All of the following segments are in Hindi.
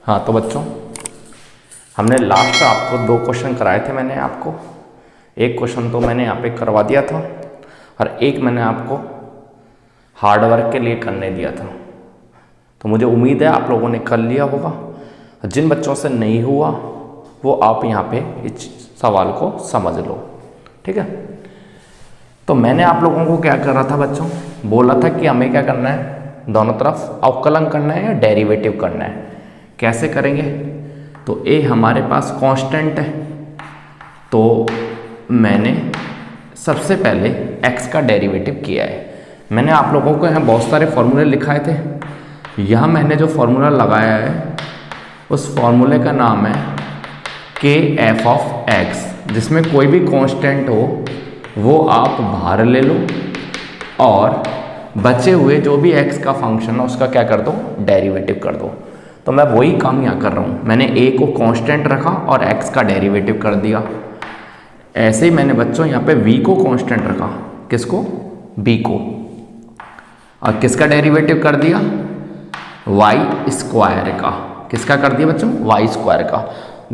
हाँ तो बच्चों, हमने लास्ट आपको 2 क्वेश्चन कराए थे। मैंने आपको एक क्वेश्चन तो मैंने यहाँ पे करवा दिया था और एक मैंने आपको हार्डवर्क के लिए करने दिया था। तो मुझे उम्मीद है आप लोगों ने कर लिया होगा। जिन बच्चों से नहीं हुआ वो आप यहाँ पे इस सवाल को समझ लो, ठीक है। तो मैंने आप लोगों को क्या करा था बच्चों, बोला था कि हमें क्या करना है, दोनों तरफ अवकलन करना है या डेरिवेटिव करना है। कैसे करेंगे, तो ए हमारे पास कांस्टेंट है, तो मैंने सबसे पहले x का डेरिवेटिव किया है। मैंने आप लोगों को यहाँ बहुत सारे फॉर्मूले लिखाए थे। यहाँ मैंने जो फॉर्मूला लगाया है उस फॉर्मूले का नाम है के एफ ऑफ एक्स, जिसमें कोई भी कांस्टेंट हो वो आप बाहर ले लो और बचे हुए जो भी x का फंक्शन है उसका क्या कर दो, डेरिवेटिव कर दो। तो मैं वही काम यहाँ कर रहा हूँ। मैंने a को कांस्टेंट रखा और x का डेरिवेटिव कर दिया। ऐसे ही मैंने बच्चों यहाँ पे v को कांस्टेंट रखा, किसको, b को, और किसका डेरिवेटिव कर दिया, y स्क्वायर का। किसका कर दिया बच्चों, y स्क्वायर का।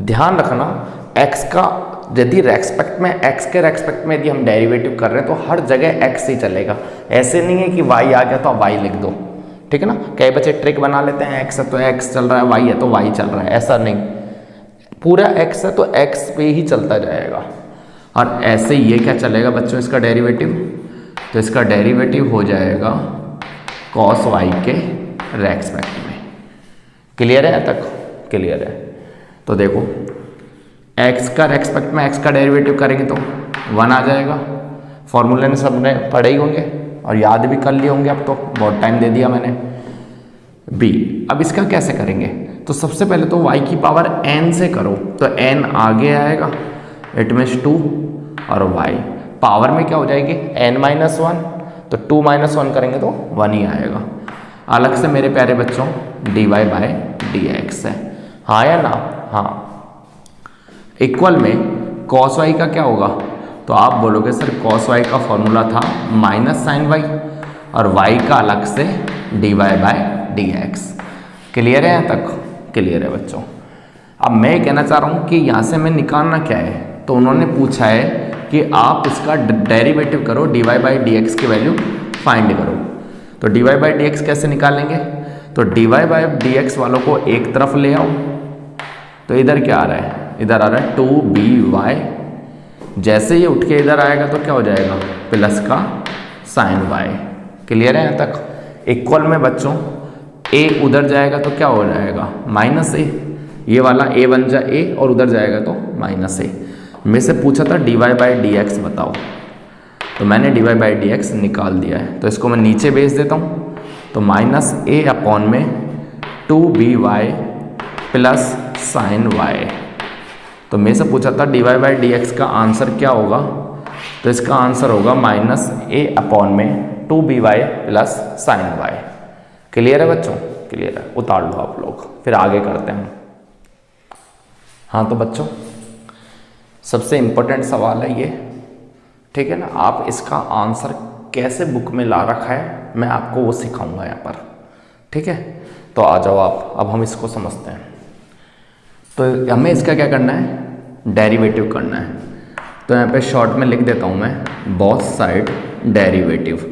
ध्यान रखना x का यदि रेस्पेक्ट में, x के रेस्पेक्ट में यदि हम डेरिवेटिव कर रहे हैं तो हर जगह x ही चलेगा। ऐसे नहीं है कि y आ गया तो y लिख दो, ठीक है ना। कई बच्चे ट्रिक बना लेते हैं, x है तो x चल रहा है, y है तो y चल रहा है। ऐसा नहीं, पूरा x है तो x पे ही चलता जाएगा। और ऐसे ये क्या चलेगा बच्चों, इसका डेरिवेटिव, तो इसका डेरिवेटिव हो जाएगा cos y के रेस्पेक्ट में। क्लियर है तक, क्लियर है। तो देखो x का रेस्पेक्ट में x का डेरिवेटिव करेंगे तो 1 आ जाएगा। फॉर्मूले ने सबने पढ़े ही होंगे और याद भी कर लिए होंगे, अब तो बहुत टाइम दे दिया मैंने। b, अब इसका कैसे करेंगे, तो सबसे पहले तो y की पावर n से करो, तो n आगे आएगा, इट मीन्स 2, और y पावर में क्या हो जाएगी n-1, तो 2-1 करेंगे तो 1 ही आएगा। अलग से मेरे प्यारे बच्चों dy/dx है, हाँ या ना, हाँ। इक्वल में cos y का क्या होगा, तो आप बोलोगे सर cos y का फॉर्मूला था -sin y और y का अलग से dy/dx। क्लियर है यहाँ तक, क्लियर है बच्चों। अब मैं कहना चाह रहा हूँ कि यहाँ से मैं निकालना क्या है, तो उन्होंने पूछा है कि आप इसका डेरिवेटिव करो, dy/dx की वैल्यू फाइंड करो। तो dy/dx कैसे निकालेंगे, तो dy/dx वालों को एक तरफ ले आओ, तो इधर क्या आ रहा है, इधर आ रहा है 2by। जैसे ये उठ के इधर आएगा तो क्या हो जाएगा, प्लस का sin y। क्लियर है यहाँ तक। इक्वल में बच्चों a उधर जाएगा तो क्या हो जाएगा, -a। ये वाला a बन जाए a और उधर जाएगा तो -a। मेरे से पूछा था dy/dx बताओ, तो मैंने dy/dx निकाल दिया है। तो इसको मैं नीचे भेज देता हूँ, तो -a में 2by प्लस sin y। तो मेरे से पूछा था dy/dx का आंसर क्या होगा, तो इसका आंसर होगा -a में 2by plus sin y। Clear है बच्चों, क्लियर है। उतार लो आप लोग, फिर आगे करते हैं। हाँ तो बच्चों सबसे इम्पोर्टेंट सवाल है ये, ठीक है ना। आप इसका आंसर कैसे बुक में ला रखा है मैं आपको वो सिखाऊंगा यहाँ पर, ठीक है। तो आ जाओ आप, अब हम इसको समझते हैं। तो हमें इसका क्या करना है, डेरिवेटिव करना है। तो यहाँ पे शॉर्ट में लिख देता हूँ मैं, both side derivative.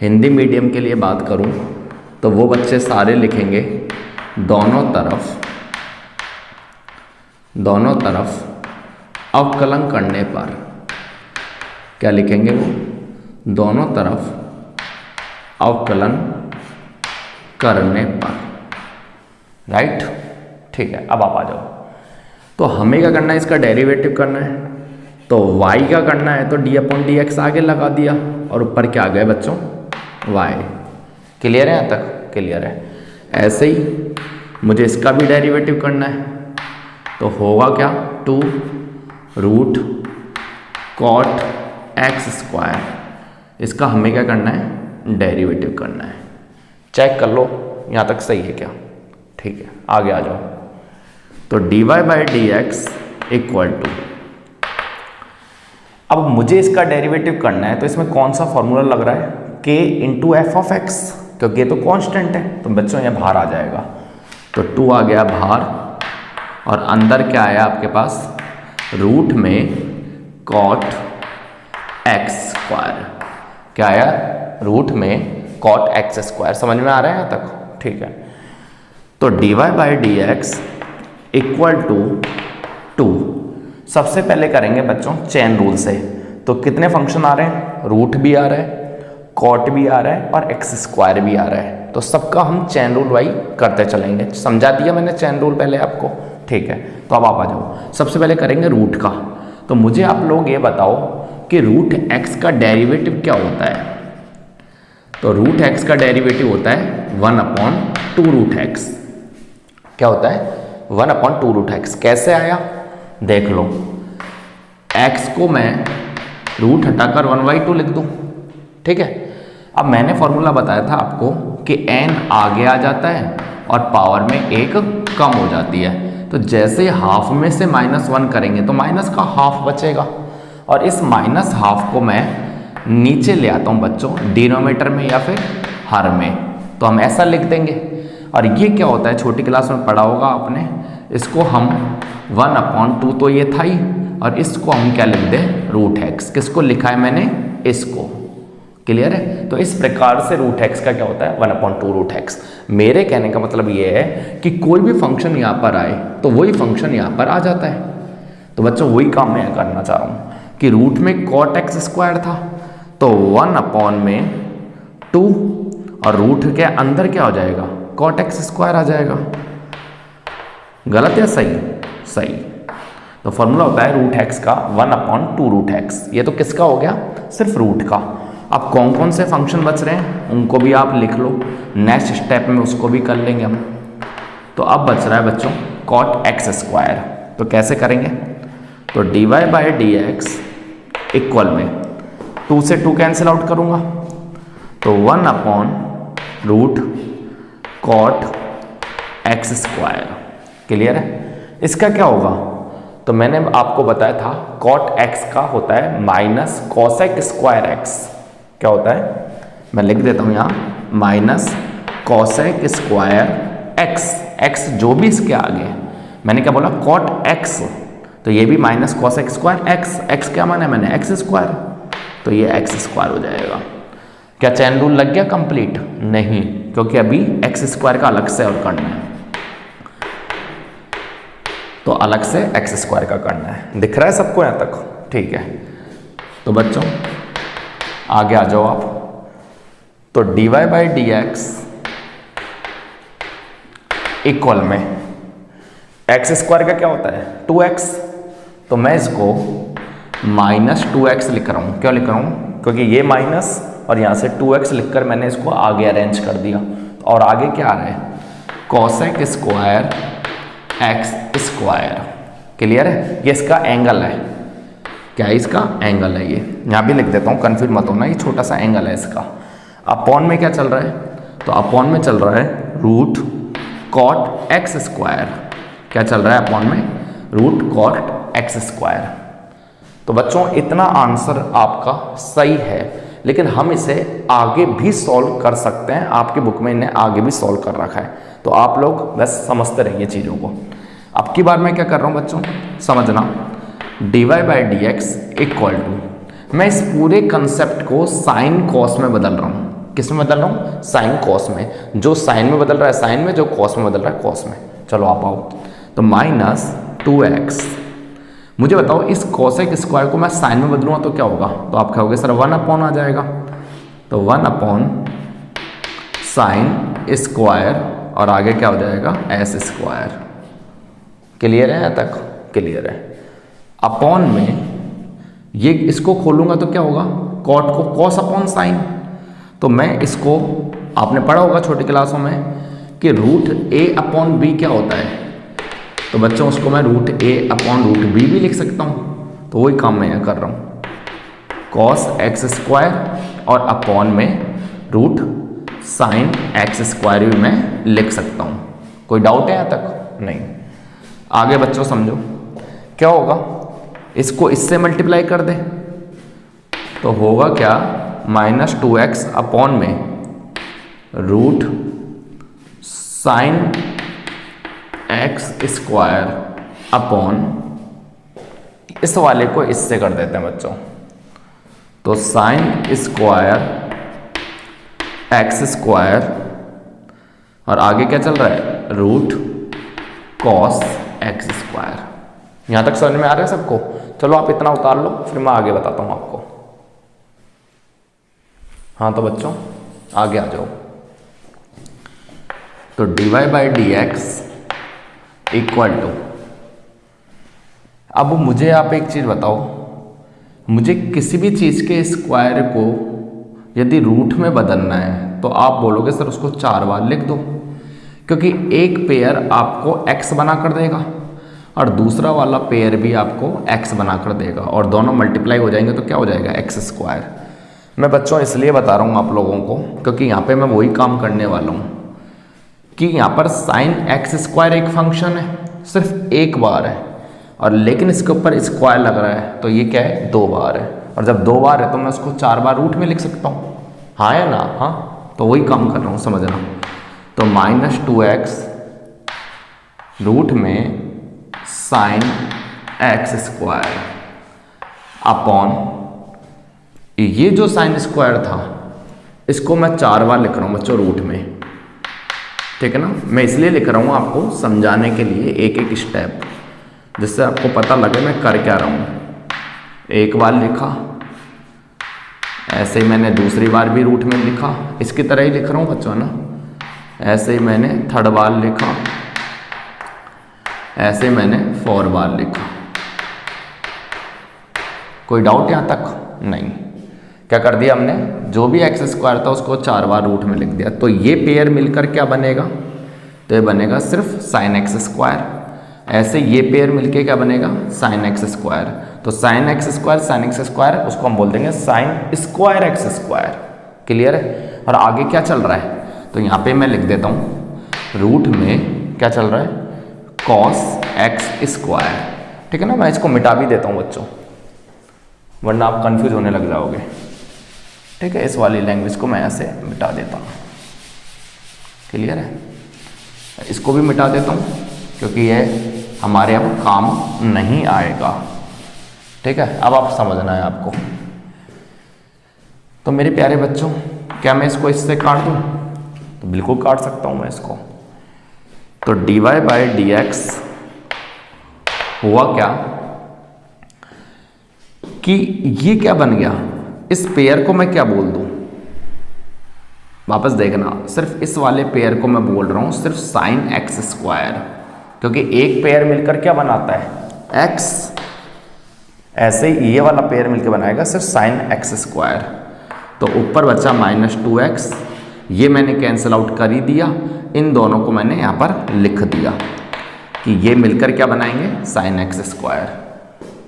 Hindi medium के लिए बात करूँ तो वो बच्चे सारे लिखेंगे दोनों तरफ अवकलन करने पर। क्या लिखेंगे वो, दोनों तरफ अवकलन करने पर, राइट, ठीक है। अब आप आ जाओ। तो हमें क्या करना है, इसका डेरिवेटिव करना है। तो y का करना है तो d/dx आगे लगा दिया और ऊपर क्या आ गए बच्चों, y। क्लियर है यहाँ तक, क्लियर है। ऐसे ही मुझे इसका भी डेरिवेटिव करना है, तो होगा क्या, 2√cot x²। इसका हमें क्या करना है, डेरिवेटिव करना है। चेक कर लो यहाँ तक सही है क्या, ठीक है। आगे आ जाओ। तो dy/dx इक्वल टू, अब मुझे इसका डेरिवेटिव करना है तो इसमें कौन सा फॉर्मूला लग रहा है, k × f ऑफ x, क्योंकि ये तो कांस्टेंट है तो बच्चों यहाँ बाहर आ जाएगा। तो 2 आ गया बाहर, और अंदर क्या आया आपके पास, रूट में कॉट एक्स स्क्वायर। क्या आया, रूट में कॉट एक्स स्क्वायर। समझ में आ रहा है यहाँ तक? ठीक है। तो dy by d x equal to 2। सबसे पहले करेंगे बच्चों चेन रूल से। तो कितने फंक्शन आ रहे हैं, रूट भी आ रहा है, कॉट भी आ रहा है और एक्स स्क्वायर भी आ रहा है। तो सबका हम चेन रूल वाई करते चलेंगे। समझा दिया मैंने चेन रूल पहले आपको, ठीक है। तो अब आप आ जाओ, सबसे पहले करेंगे रूट का। तो मुझे आप लोग ये बताओ कि रूट एक्स का डेरिवेटिव क्या होता है। तो रूट एक्स का डेरिवेटिव होता है 1/2 रूट एक्स। क्या होता है, 1/2 रूट एक्स। कैसे आया देख लो, एक्स को मैं रूट हटाकर 1/2 लिख दूं, ठीक है। अब मैंने फॉर्मूला बताया था आपको कि n आगे आ जाता है और पावर में 1 कम हो जाती है। तो जैसे हाफ में से -1 करेंगे तो माइनस का हाफ बचेगा, और इस -1/2 को मैं नीचे ले आता हूँ बच्चों, डिनोमिनेटर में या फिर हर में। तो हम ऐसा लिख देंगे। और ये क्या होता है, छोटी क्लास में पढ़ा होगा आपने, इसको हम 1/2 तो ये था ही, और इसको हम क्या लिख दें, रूट एक्स। किसको लिखा है मैंने, इसको। क्लियर है? तो इस प्रकार से रूट एक्स का क्या होता है, 1/2 रूट एक्स। मेरे कहने का मतलब ये है कि कोई भी फंक्शन यहाँ पर आए तो वही फंक्शन यहाँ पर आ जाता है। तो बच्चों वही काम मैं करना चाह रहा हूँ कि रूट में कॉट एक्स स्क्वायर था, तो 1/2 और रूट के अंदर क्या हो जाएगा, कॉट एक्स स्क्वायर आ जाएगा। गलत या सही? सही। तो फॉर्मूला होता है रूट एक्स का 1/2 रूट एक्स। ये तो किसका हो गया, सिर्फ रूट का। अब कौन कौन से फंक्शन बच रहे हैं उनको भी आप लिख लो, नेक्स्ट स्टेप में उसको भी कर लेंगे हम। तो अब बच रहा है बच्चों कॉट एक्स स्क्वायर। तो कैसे करेंगे, तो dy by d x equal में 2 से 2 कैंसिल आउट करूंगा, तो 1/रूट कॉट एक्स स्क्वायर। क्लियर है? इसका क्या होगा, तो मैंने आपको बताया था कॉट एक्स का होता है माइनस कॉसेक स्क्वायर एक्स। क्या होता है, मैं लिख देता हूं यहां, minus cosec square x. X जो भी इसके आगे, मैंने क्या बोला, कॉट एक्स, तो ये भी minus cosec square x. X क्या माना है मैंने, एक्स स्क्वायर, तो ये एक्स स्क्वायर हो जाएगा। क्या चैन रूल लग गया कंप्लीट? नहीं, क्योंकि अभी एक्स स्क्वायर का अलग से और करना है, तो अलग से एक्स स्क्वायर का करना है। दिख रहा है सबको यहां तक? ठीक है। तो बच्चों आगे आ जाओ आप। तो dy by d x equal में एक्स स्क्वायर का क्या होता है, 2x। तो मैं इसको -2x लिख रहा हूं। क्यों लिख रहा हूं, क्योंकि ये माइनस और यहां से 2x लिखकर मैंने इसको आगे अरेंज कर दिया। और आगे क्या आ रहा है, cosec square x square. Clear है? ये इसका एंगल है। क्या है, इसका एंगल है। ये यहाँ भी लिख देता हूँ, कंफ्यूज मत होना, ये छोटा सा एंगल है इसका। अपॉन में क्या चल रहा है, तो अपॉन में चल रहा है रूट कॉट एक्स स्क्वायर। क्या चल रहा है अपॉन में, रूट कॉट एक्स स्क्वायर। तो बच्चों इतना आंसर आपका सही है, लेकिन हम इसे आगे भी सॉल्व कर सकते हैं। आपकी बुक में इन्हें आगे भी सॉल्व कर रखा है, तो आप लोग बस समझते रहिए चीज़ों को। अब की बार मैं क्या कर रहा हूँ बच्चों, समझना, dy by d x equal to, मैं इस पूरे कंसेप्ट को साइन कॉस में बदल रहा हूँ। किस में बदल रहा हूँ, साइन कॉस में। जो साइन में बदल रहा है साइन में, जो कॉस में बदल रहा है कॉस में। चलो आप आओ, तो -2x। मुझे बताओ इस कॉसेक स्क्वायर को मैं साइन में बदलूंगा तो क्या होगा, तो आप कहोगे सर 1/, आ जाएगा। तो 1/sin स्क्वायर और आगे क्या हो जाएगा, एस स्क्वायर। क्लियर है? यहाँ तक क्लियर है? अपॉन में ये इसको खोलूंगा तो क्या होगा, कॉट को कॉस अपॉन साइन। तो मैं इसको, आपने पढ़ा होगा छोटी क्लासों में कि √a/b क्या होता है, तो बच्चों उसको मैं √a/√b भी लिख सकता हूँ। तो वही काम मैं यहाँ कर रहा हूँ, कॉस एक्स स्क्वायर और अपॉन में √sin एक्स स्क्वायर भी मैं लिख सकता हूँ। कोई डाउट है यहाँ तक? नहीं। आगे बच्चों समझो क्या होगा, इसको इससे मल्टीप्लाई कर दे तो होगा क्या, -2x अपॉन में √sin एक्स स्क्वायर अपॉन, इस वाले को इससे कर देते हैं बच्चों, तो साइन स्क्वायर एक्स स्क्वायर और आगे क्या चल रहा है, रूट कॉस एक्स स्क्वायर। यहां तक समझ में आ रहा है सबको? चलो आप इतना उतार लो, फिर मैं आगे बताता हूं आपको। हाँ तो बच्चों आगे आ जाओ। तो dy by d x equal to, अब मुझे आप एक चीज बताओ, मुझे किसी भी चीज के स्क्वायर को यदि रूट में बदलना है तो आप बोलोगे सर उसको 4 बार लिख दो, क्योंकि एक पेयर आपको x बना कर देगा और दूसरा वाला पेयर भी आपको x बना कर देगा, और दोनों मल्टीप्लाई हो जाएंगे तो क्या हो जाएगा, एक्स स्क्वायर। मैं बच्चों इसलिए बता रहा हूँ आप लोगों को क्योंकि यहाँ पे मैं वही काम करने वाला हूँ कि यहाँ पर साइन एक्स स्क्वायर एक फंक्शन है, सिर्फ एक बार है, और लेकिन इसके ऊपर स्क्वायर लग रहा है तो ये क्या है, 2 बार है, और जब 2 बार है तो मैं उसको 4 बार रूट में लिख सकता हूँ, हाँ या ना? हाँ, तो वही काम कर रहा हूँ, समझना। तो -2x रूट में साइन एक्स स्क्वायर अपॉन, ये जो साइन स्क्वायर था इसको मैं 4 बार लिख रहा हूँ बच्चों रूट में, ठीक है ना? मैं इसलिए लिख रहा हूँ आपको समझाने के लिए एक एक स्टेप, जिससे आपको पता लगे मैं कर क्या रहा हूँ। एक बार लिखा, ऐसे ही मैंने दूसरी बार भी रूट में लिखा, इसकी तरह ही लिख रहा हूँ बच्चों ना, ऐसे ही मैंने 3rd बार लिखा, ऐसे मैंने 4 बार लिखा। कोई डाउट यहाँ तक? नहीं। क्या कर दिया हमने, जो भी एक्स स्क्वायर था उसको 4 बार रूट में लिख दिया, तो ये पेयर मिलकर क्या बनेगा, तो ये बनेगा सिर्फ साइन एक्स स्क्वायर। ऐसे ये पेयर मिलके क्या बनेगा, साइन एक्स स्क्वायर। तो sine x square sine x square, उसको हम बोल देंगे sine square x square. Clear है? और आगे क्या चल रहा है, तो यहाँ पे मैं लिख देता हूँ रूट में क्या चल रहा है, कॉस एक्स स्क्वायर, ठीक है ना? मैं इसको मिटा भी देता हूँ बच्चों, वरना आप कंफ्यूज होने लग जाओगे, ठीक है? इस वाली लैंग्वेज को मैं ऐसे मिटा देता हूँ। क्लियर है? इसको भी मिटा देता हूँ क्योंकि ये हमारे अब काम नहीं आएगा, ठीक है? अब आप समझना है आपको। तो मेरे प्यारे बच्चों, क्या मैं इसको इससे काट दूँ? तो बिल्कुल काट सकता हूँ मैं इसको। तो dy बाई डी एक्स हुआ क्या कि ये क्या बन गया, इस पेयर को मैं क्या बोल दूं, वापस देखना, सिर्फ इस वाले पेयर को मैं बोल रहा हूं सिर्फ साइन एक्स स्क्वायर, क्योंकि एक पेयर मिलकर क्या बनाता है, x। ऐसे ही ये वाला पेयर मिलकर बनाएगा सिर्फ साइन एक्स स्क्वायर। तो ऊपर बचा -2x, ये मैंने कैंसिल आउट कर ही दिया, इन दोनों को मैंने यहाँ पर लिख दिया कि ये मिलकर क्या बनाएंगे, साइन एक्स स्क्वायर।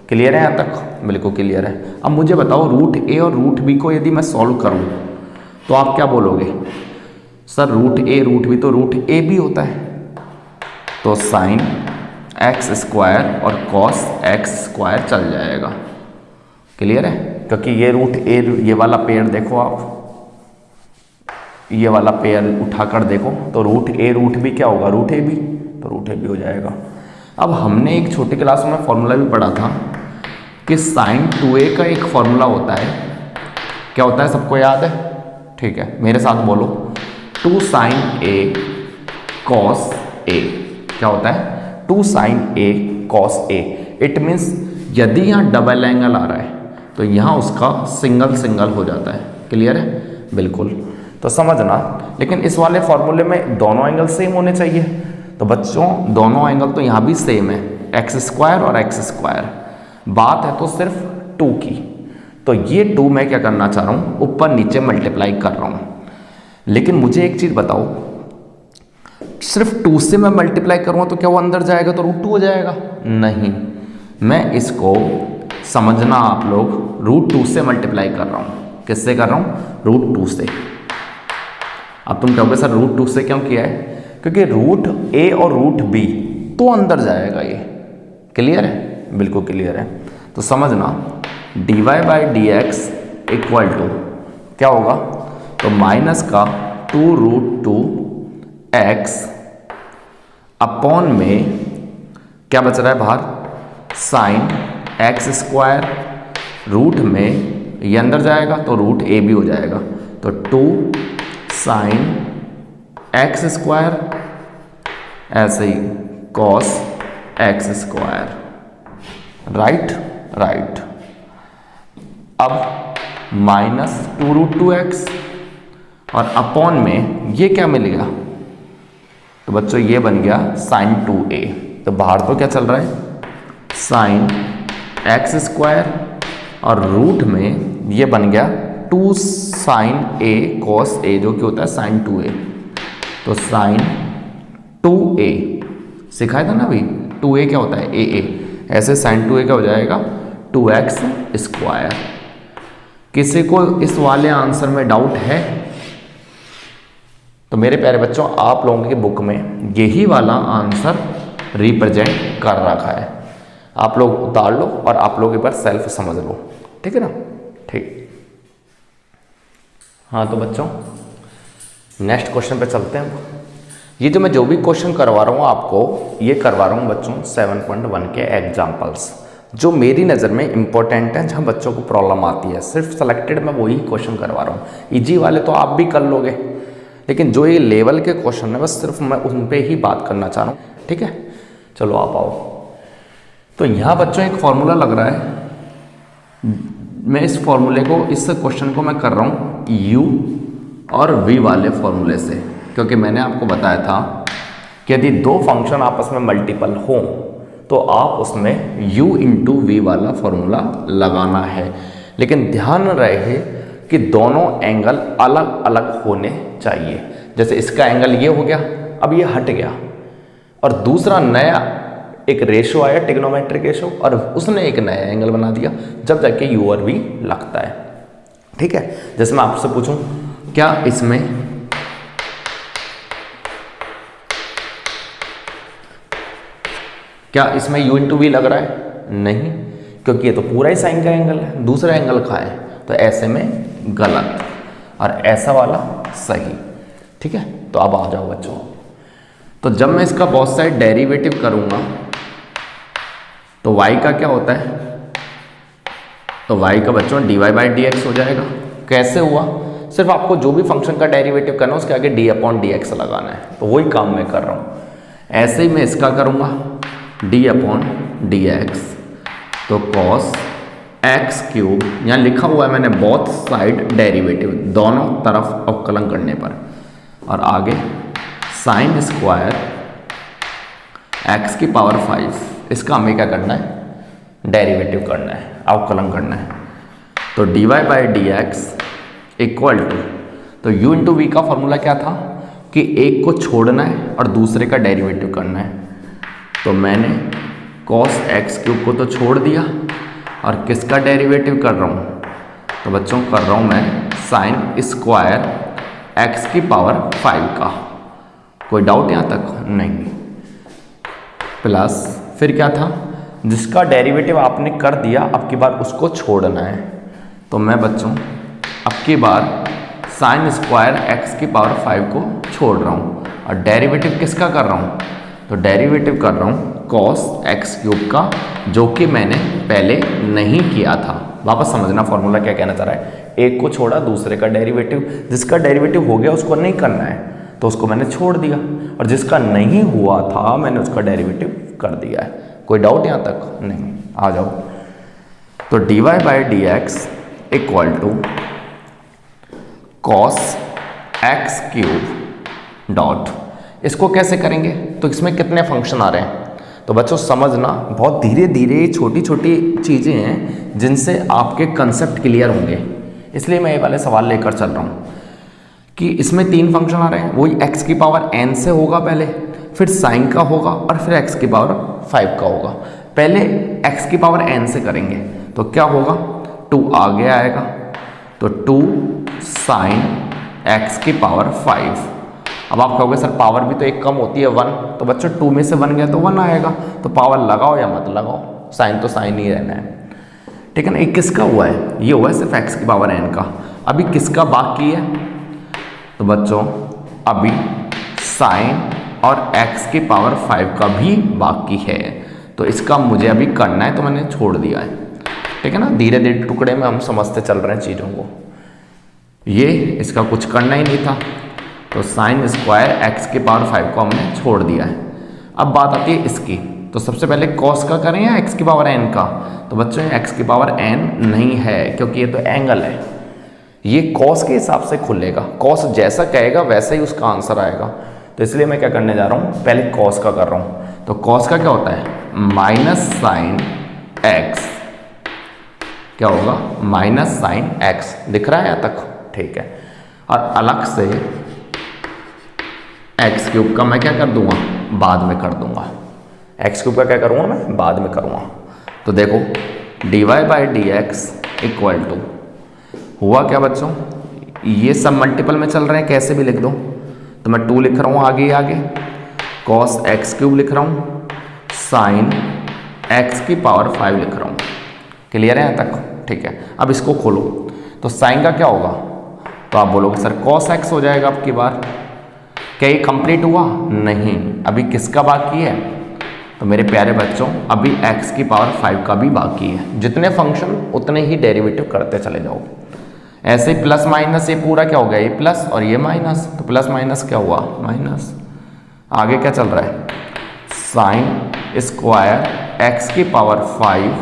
क्लियर है यहाँ तक? बिल्कुल क्लियर है। अब मुझे बताओ रूट ए और रूट बी को यदि मैं सॉल्व करूँ तो आप क्या बोलोगे, सर रूट ए रूट बी तो रूट ए भी होता है, तो साइन एक्स स्क्वायर और कॉस एक्स स्क्वायर चल जाएगा। क्लियर है? क्योंकि ये रूट ए, ये वाला पेयर देखो आप, ये वाला पेयर उठाकर देखो तो रूट ए रूट बी क्या होगा, रूट ए बी, तो रूट ए बी हो जाएगा। अब हमने एक छोटी क्लास में फॉर्मूला भी पढ़ा था कि साइन 2a का एक फॉर्मूला होता है, क्या होता है, सबको याद है? ठीक है, मेरे साथ बोलो, 2 साइन a कॉस a, क्या होता है, 2 sine a cos a। It means यदि यहाँ डबल एंगल आ रहा है तो यहाँ उसका सिंगल सिंगल हो जाता है। क्लियर है? बिल्कुल। तो समझना, लेकिन इस वाले फॉर्मूले में दोनों एंगल सेम होने चाहिए। तो बच्चों दोनों एंगल तो यहाँ भी सेम है, एक्स स्क्वायर और एक्स स्क्वायर। बात है तो सिर्फ 2 की, तो ये 2 मैं क्या करना चाह रहा हूँ, ऊपर नीचे मल्टीप्लाई कर रहा हूँ। लेकिन मुझे एक चीज़ बताओ, सिर्फ 2 से मैं मल्टीप्लाई करूँगा तो क्या वो अंदर जाएगा तो √2 हो जाएगा? नहीं, मैं इसको समझना आप लोग, √2 से मल्टीप्लाई कर रहा हूँ। किससे कर रहा हूँ? √2 से। अब तुम कहोगे सर √2 से क्यों किया है? क्योंकि रूट ए और रूट बी तो अंदर जाएगा ये। क्लियर है? बिल्कुल क्लियर है। तो समझना, dy by d x equal to क्या होगा, तो माइनस का 2√2x अपॉन में क्या बच रहा है बाहर, साइन एक्स स्क्वायर, रूट में ये अंदर जाएगा तो रूट ए भी हो जाएगा, तो 2 साइन एक्स स्क्वायर, ऐसे ही कॉस एक्स स्क्वायर, राइट। अब माइनस 2√2x और अपॉन में ये क्या मिलेगा, तो बच्चों ये बन गया साइन 2a। तो बाहर तो क्या चल रहा है, साइन एक्स स्क्वायर, और रूट में ये बन गया 2 साइन a कॉस a, जो कि होता है साइन 2a। तो साइन 2a सिखाया था ना अभी, 2a क्या होता है a, ऐसे साइन 2a क्या हो जाएगा 2x स्क्वायर। किसी को इस वाले आंसर में डाउट है? तो मेरे प्यारे बच्चों, आप लोगों की बुक में यही वाला आंसर रिप्रेजेंट कर रखा है, आप लोग उतार लो और आप लोग एक बार सेल्फ समझ लो, ठीक है ना। ठीक, हाँ तो बच्चों नेक्स्ट क्वेश्चन पे चलते हैं। ये जो भी क्वेश्चन करवा रहा हूँ आपको, ये करवा रहा हूँ बच्चों 7.1 के एग्जाम्पल्स, जो मेरी नज़र में इंपॉर्टेंट है, जहाँ बच्चों को प्रॉब्लम आती है। सिर्फ सेलेक्टेड मैं वही क्वेश्चन करवा रहा हूँ। इजी वाले तो आप भी कर लोगे, लेकिन जो ये लेवल के क्वेश्चन है बस सिर्फ मैं उन पे ही बात करना चाह रहा हूँ, ठीक है। चलो आप आओ। तो यहाँ बच्चों एक फॉर्मूला लग रहा है, मैं इस फॉर्मूले को, इस क्वेश्चन को मैं कर रहा हूँ u और v वाले फॉर्मूले से, क्योंकि मैंने आपको बताया था कि यदि दो फंक्शन आपस में मल्टीपल हो तो आप उसमें u इंटू वी वाला फॉर्मूला लगाना है। लेकिन ध्यान रहे कि दोनों एंगल अलग अलग होने चाहिए। जैसे इसका एंगल ये हो गया, अब ये हट गया, और दूसरा नया एक रेशो आया, ट्रिग्नोमेट्रिक रेशो, और उसने एक नया एंगल बना दिया, जब जाके u और v लगता है, ठीक है। जैसे मैं आपसे पूछूं, क्या इसमें u इंटू वी लग रहा है? नहीं, क्योंकि ये तो पूरा ही साइन का एंगल है, दूसरा एंगल कहाँ है, तो ऐसे में गलत और ऐसा वाला सही, ठीक है। तो अब आ जाओ बच्चों, तो जब मैं इसका बोथ साइड डेरिवेटिव करूंगा तो y का क्या होता है, तो y का बच्चों dy/dx हो जाएगा। कैसे हुआ, सिर्फ आपको जो भी फंक्शन का डेरिवेटिव करना है उसके आगे d/dx लगाना है, तो वही काम मैं कर रहा हूँ। ऐसे ही मैं इसका करूँगा d/dx, तो cos x³ यहाँ लिखा हुआ है मैंने बोथ साइड डेरिवेटिव, दोनों तरफ अवकलन करने पर, और आगे साइन स्क्वायर x⁵, इसका हमें क्या करना है, डेरिवेटिव करना है, अवकलन करना है। तो dy/dx इक्वल टू, तो u इंटू वी का फॉर्मूला क्या था कि एक को छोड़ना है और दूसरे का डेरिवेटिव करना है। तो मैंने cos x³ को तो छोड़ दिया, और किसका डेरिवेटिव कर रहा हूँ, तो बच्चों कर रहा हूँ मैं साइन स्क्वायर x⁵ का। कोई डाउट यहाँ तक? नहीं। प्लस फिर क्या था, जिसका डेरिवेटिव आपने कर दिया, अब की बार उसको छोड़ना है। तो मैं बच्चों अब की बार साइन स्क्वायर x⁵ को छोड़ रहा हूँ, और डेरिवेटिव किसका कर रहा हूँ, तो डेरिवेटिव कर रहा हूँ cos x³ का, जो कि मैंने पहले नहीं किया था। वापस समझना फॉर्मूला क्या कहना चाह रहा है, एक को छोड़ा, दूसरे का डेरिवेटिव, जिसका डेरिवेटिव हो गया उसको नहीं करना है, तो उसको मैंने छोड़ दिया, और जिसका नहीं हुआ था मैंने उसका डेरिवेटिव कर दिया है। कोई डाउट यहाँ तक? नहीं। आ जाओ, तो dy/dx equal to cos x³ dot, इसको कैसे करेंगे, तो इसमें कितने फंक्शन आ रहे हैं, तो बच्चों समझना, बहुत धीरे धीरे छोटी छोटी चीज़ें हैं जिनसे आपके कंसेप्ट क्लियर होंगे, इसलिए मैं ये वाले सवाल लेकर चल रहा हूँ कि इसमें 3 फंक्शन आ रहे हैं, वही x⁵n से होगा पहले, फिर साइन का होगा, और फिर x⁵5 का होगा। पहले x⁵n से करेंगे तो क्या होगा, 2 आगे आएगा, तो 2 साइन x⁵5। अब आप कहोगे सर पावर भी तो एक कम होती है 1, तो बच्चों 2 में से 1 गया तो 1 आएगा, तो पावर लगाओ या मत लगाओ, साइन तो साइन ही रहना है, ठीक है ना। एक किसका हुआ है, ये हुआ है सिर्फ x⁵n का। अभी किसका बाकी है, तो बच्चों अभी साइन और x की पावर 5 का भी बाकी है। तो इसका मुझे अभी करना है, तो मैंने छोड़ दिया है, ठीक है ना। धीरे धीरे टुकड़े में हम समझते चल रहे हैं चीज़ों को। ये इसका कुछ करना ही नहीं था, तो साइन स्क्वायर x की पावर 5 को हमने छोड़ दिया है। अब बात आती है इसकी, तो सबसे पहले कॉस का करें या x की पावर n का। तो बच्चों ये x की पावर n नहीं है, क्योंकि ये तो एंगल है, ये कॉस के हिसाब से खुलेगा। कॉस जैसा कहेगा वैसा ही उसका आंसर आएगा। तो इसलिए मैं क्या करने जा रहा हूँ, पहले कॉस का कर रहा हूँ। तो कॉस का क्या होता है, माइनस साइन x, क्या होगा, माइनस साइन x। दिख रहा है यहाँ तक, ठीक है। और अलग से एक्स क्यूब का मैं क्या कर दूंगा, बाद में कर दूंगा। एक्स क्यूब का क्या करूँगा, मैं बाद में करूँगा। तो देखो dy by d x equal to हुआ क्या बच्चों, ये सब मल्टीपल में चल रहे हैं, कैसे भी लिख दो। तो मैं 2 लिख रहा हूँ आगे आगे, कॉस एक्स क्यूब लिख रहा हूँ, साइन एक्स की पावर 5 लिख रहा हूँ। क्लियर है यहाँ तक, ठीक है। अब इसको खोलो, तो साइन का क्या होगा, तो आप बोलोगे सर कॉस एक्स हो जाएगा। अब की बार क्या ये कंप्लीट हुआ, नहीं, अभी किसका बाकी है। तो मेरे प्यारे बच्चों अभी x की पावर 5 का भी बाकी है। जितने फंक्शन उतने ही डेरिवेटिव करते चले जाओ। ऐसे ही प्लस माइनस, ये पूरा क्या हो गया, ये प्लस और ये माइनस, तो प्लस माइनस क्या हुआ, माइनस। आगे क्या चल रहा है, साइन स्क्वायर x की पावर 5,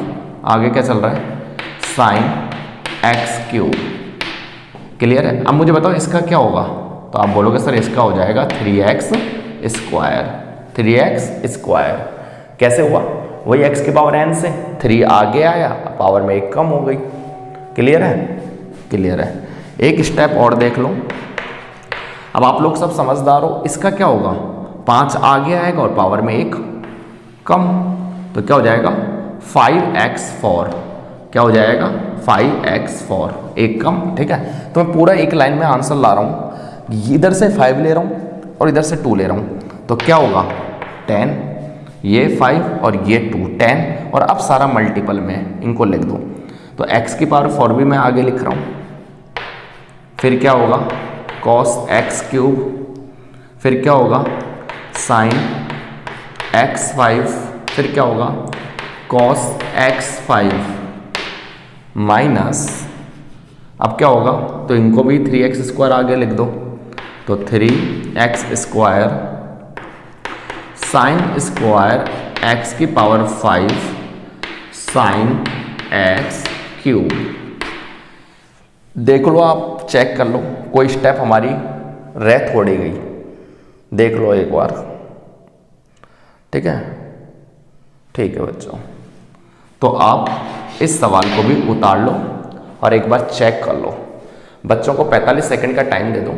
आगे क्या चल रहा है, साइन x क्यूब। क्लियर है। अब मुझे बताओ इसका क्या होगा, तो आप बोलोगे सर इसका हो जाएगा 3x स्क्वायर। 3x स्क्वायर कैसे हुआ, वही x की पावर n से 3 आगे आया, पावर में 1 कम हो गई। क्लियर है, क्लियर है। एक स्टेप और देख लो, अब आप लोग सब समझदार हो। इसका क्या होगा, 5 आगे आएगा और पावर में 1 कम, तो क्या हो जाएगा 5x4। क्या हो जाएगा 5x4, 1 कम, ठीक है। तो मैं पूरा एक लाइन में आंसर ला रहा हूँ, इधर से 5 ले रहा हूँ और इधर से 2 ले रहा हूँ। तो क्या होगा 10, ये 5 और ये 2, 10। और अब सारा मल्टीपल में इनको लिख दो, तो x की पावर 4 भी मैं आगे लिख रहा हूँ। फिर क्या होगा cos x क्यूब, फिर क्या होगा साइन x5, फिर क्या होगा cos x5 माइनस, अब क्या होगा, तो इनको भी 3x स्क्वायर आगे लिख दो, तो 3x square sine square x की पावर 5 साइन x क्यूब। देख लो, आप चेक कर लो, कोई स्टेप हमारी रह थोड़ी गई, देख लो एक बार, ठीक है, ठीक है बच्चों। तो आप इस सवाल को भी उतार लो और एक बार चेक कर लो। बच्चों को 45 सेकंड का टाइम दे दो,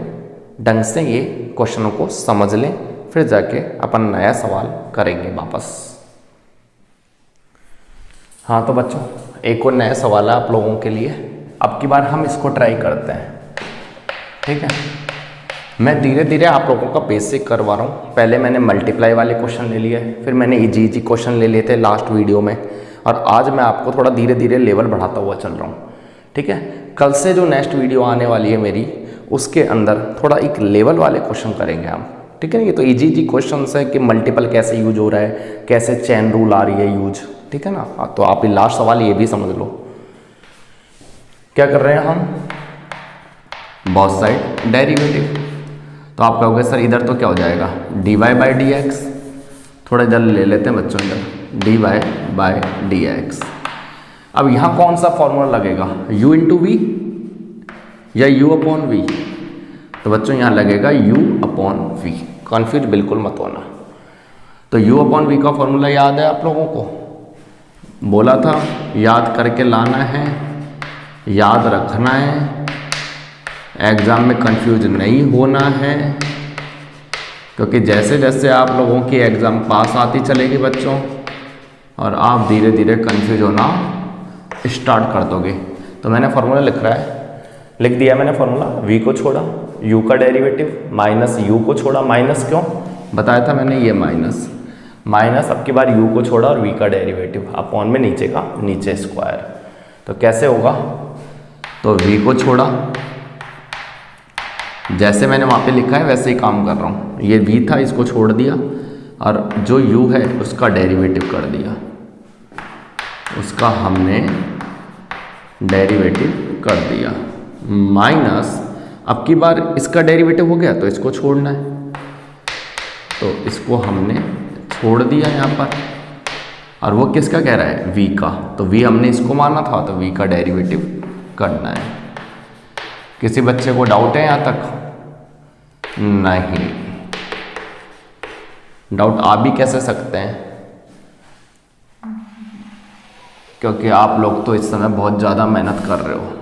ढंग से ये क्वेश्चनों को समझ लें, फिर जाके अपन नया सवाल करेंगे वापस। हाँ तो बच्चों एक और नया सवाल है आप लोगों के लिए, अब की बार हम इसको ट्राई करते हैं, ठीक है। मैं धीरे धीरे आप लोगों का बेसिक करवा रहा हूँ। पहले मैंने मल्टीप्लाई वाले क्वेश्चन ले लिए, फिर मैंने इजी क्वेश्चन ले लिए थे लास्ट वीडियो में, और आज मैं आपको थोड़ा धीरे धीरे लेवल बढ़ाता हुआ चल रहा हूँ, ठीक है। कल से जो नेक्स्ट वीडियो आने वाली है मेरी, उसके अंदर थोड़ा एक लेवल वाले क्वेश्चन करेंगे हम, ठीक है। ये तो इजी क्वेश्चन है कि मल्टीपल कैसे यूज हो रहा है, कैसे चेन रूल आ रही है यूज, ठीक है ना। तो आप लास्ट सवाल ये भी समझ लो। क्या कर रहे हैं हम, बोथ साइड डेरिवेटिव। तो आप कहोगे सर इधर तो क्या हो जाएगा dy बाई डी एक्स, थोड़ा इधर ले लेते हैं बच्चों, इधर dy बाई डी एक्स। अब यहाँ कौन सा फॉर्मूला लगेगा, u इंटू वी या u अपॉन वी। तो बच्चों यहाँ लगेगा u अपॉन वी, कन्फ्यूज बिल्कुल मत होना। तो u अपॉन वी का फॉर्मूला याद है आप लोगों को, बोला था याद करके लाना है, याद रखना है, एग्ज़ाम में कंफ्यूज नहीं होना है, क्योंकि जैसे जैसे आप लोगों की एग्ज़ाम पास आती चलेगी बच्चों, और आप धीरे धीरे कंफ्यूज होना स्टार्ट कर दोगे। तो मैंने फार्मूला लिख दिया मैंने फार्मूला, v को छोड़ा u का डेरिवेटिव माइनस u को छोड़ा, माइनस क्यों बताया था मैंने, ये माइनस अब की बार u को छोड़ा और v का डेरिवेटिव अपॉन में नीचे का नीचे स्क्वायर। तो कैसे होगा, तो v को छोड़ा जैसे मैंने वहाँ पे लिखा है वैसे ही काम कर रहा हूँ। ये v था, इसको छोड़ दिया और जो u है उसका डेरिवेटिव कर दिया, उसका हमने डेरिवेटिव कर दिया। माइनस अब की बार इसका डेरिवेटिव हो गया तो इसको छोड़ना है, तो इसको हमने छोड़ दिया यहाँ पर। और वो किसका कह रहा है? v का। तो v हमने इसको माना था, तो v का डेरिवेटिव करना है। किसी बच्चे को डाउट है यहाँ तक? नहीं। डाउट आ भी कैसे सकते हैं, क्योंकि आप लोग तो इस समय बहुत ज़्यादा मेहनत कर रहे हो।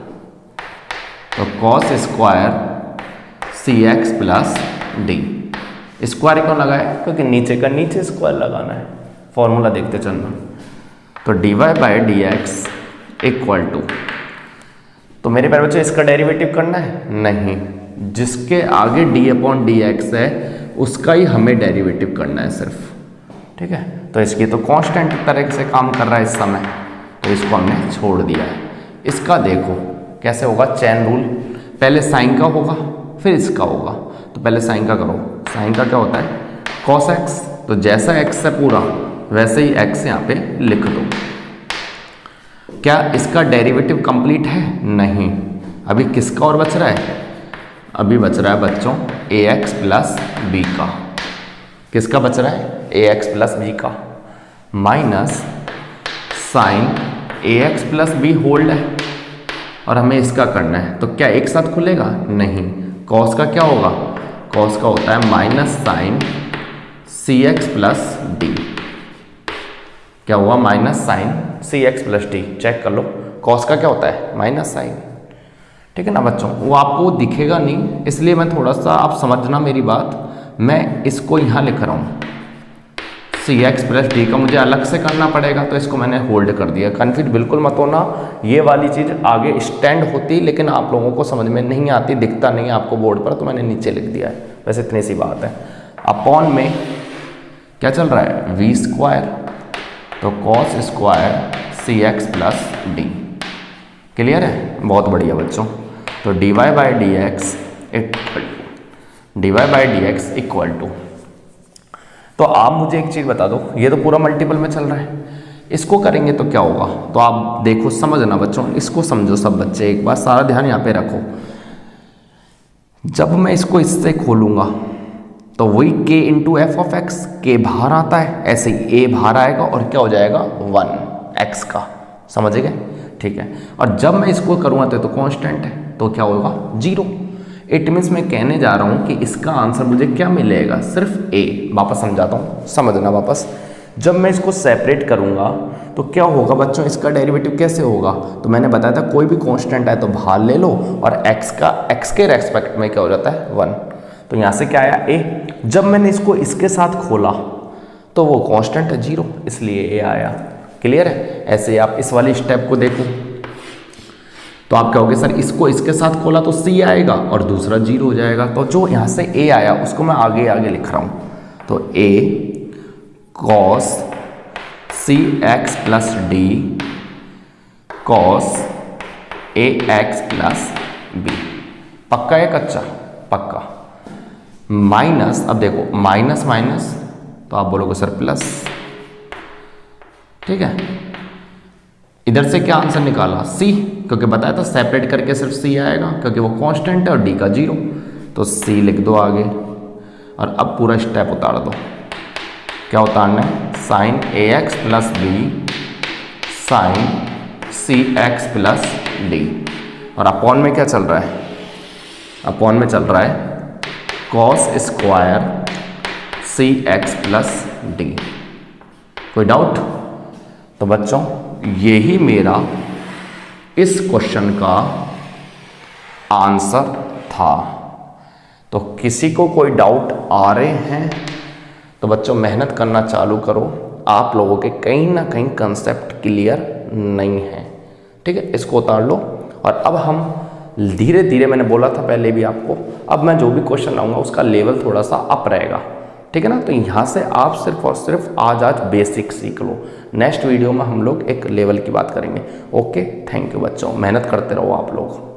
तो cos square c x plus D, square क्यों लगाया? क्योंकि नीचे का नीचे स्क्वायर लगाना है। फॉर्मूला देखते चलना। तो d y by d x equal to, तो मेरे प्यारे बच्चों इसका डेरिवेटिव करना है? नहीं, जिसके आगे डी अपॉन डी एक्स है उसका ही हमें डेरिवेटिव करना है सिर्फ। ठीक है, तो इसकी तो कांस्टेंट तरह से काम कर रहा है इस समय, तो इसको हमने छोड़ दिया है। इसका देखो कैसे होगा, चैन रूल। पहले साइन का होगा फिर इसका होगा, तो पहले साइन का करो। साइन का क्या होता है? Cos x. तो जैसा एक्स है पूरा वैसे ही एक्स यहाँ पे लिख दो। क्या इसका डेरिवेटिव कंप्लीट है? नहीं, अभी किसका और बच रहा है? अभी बच रहा है बच्चों ए एक्स प्लस बी का। किसका बच रहा है? ए एक्स प्लस बी का। माइनस साइन ए एक्स प्लस बी होल्ड है और हमें इसका करना है, तो क्या एक साथ खुलेगा? नहीं। कॉस का क्या होगा? कॉस का होता है minus sine c x plus d. क्या हुआ? Minus sine c x plus d. Check कर लो, कॉस का क्या होता है? Minus sine. ठीक है ना बच्चों, वो आपको दिखेगा नहीं, इसलिए मैं थोड़ा सा, आप समझना मेरी बात, मैं इसको यहाँ लिख रहा हूँ। सी एक्स प्लस डी का मुझे अलग से करना पड़ेगा, तो इसको मैंने होल्ड कर दिया। कन्फ्यूज बिल्कुल मत होना, ये वाली चीज़ आगे स्टैंड होती लेकिन आप लोगों को समझ में नहीं आती, दिखता नहीं है आपको बोर्ड पर, तो मैंने नीचे लिख दिया है। वैसे इतनी सी बात है। अपॉन में क्या चल रहा है? वी स्क्वायर, तो cos square c x plus d. Clear है? बहुत बढ़िया बच्चों। तो d y by d x equal to, तो आप मुझे एक चीज़ बता दो, ये तो पूरा मल्टीपल में चल रहा है, इसको करेंगे तो क्या होगा? तो आप देखो, समझना बच्चों, इसको समझो सब बच्चे, एक बार सारा ध्यान यहाँ पे रखो। जब मैं इसको इससे खोलूंगा तो वही k into F of x, के बाहर आता है, ऐसे ही a बाहर आएगा और क्या हो जाएगा? 1 x का। समझ गए? ठीक है। और जब मैं इसको करूँगा तो कांस्टेंट है, तो क्या होगा? 0। इट मीन्स मैं कहने जा रहा हूँ कि इसका आंसर मुझे क्या मिलेगा? सिर्फ a। वापस समझाता हूँ, समझना वापस। जब मैं इसको सेपरेट करूँगा तो क्या होगा बच्चों? इसका डेरिवेटिव कैसे होगा? तो मैंने बताया था कोई भी कांस्टेंट है तो बाहर ले लो और x के रेस्पेक्ट में क्या हो जाता है? 1। तो यहाँ से क्या आया? a। जब मैंने इसको इसके साथ खोला तो वो कांस्टेंट है 0, इसलिए a आया। क्लियर है? ऐसे आप इस वाली स्टेप को देखो तो आप कहोगे सर इसको इसके साथ खोला तो c आएगा और दूसरा 0 हो जाएगा। तो जो यहाँ से a आया उसको मैं आगे आगे लिख रहा हूँ। तो a cos c x plus d cos a x plus b. पक्का है कच्चा? पक्का। माइनस, अब देखो माइनस माइनस तो आप बोलोगे सर प्लस। ठीक है, इधर से क्या आंसर निकाला? c, क्योंकि बताया था सेपरेट करके सिर्फ c आएगा क्योंकि वो कांस्टेंट है और d का 0, तो c लिख दो आगे। और अब पूरा स्टेप उतार दो। क्या उतारना है? साइन ए x plus B sign c x plus D. और अपॉन में क्या चल रहा है? अपॉन में चल रहा है cos square c x plus D. कोई डाउट? तो बच्चों यही मेरा इस क्वेश्चन का आंसर था। तो किसी को कोई डाउट आ रहे हैं तो बच्चों मेहनत करना चालू करो, आप लोगों के कहीं ना कहीं कंसेप्ट क्लियर नहीं है। ठीक है, इसको उतार लो। और अब हम धीरे धीरे, मैंने बोला था पहले भी आपको, अब मैं जो भी क्वेश्चन लाऊंगा उसका लेवल थोड़ा सा अप रहेगा। ठीक है ना? तो यहाँ से आप सिर्फ और सिर्फ आज बेसिक सीख लो। नेक्स्ट वीडियो में हम लोग एक लेवल की बात करेंगे। ओके, थैंक यू बच्चों, मेहनत करते रहो आप लोग।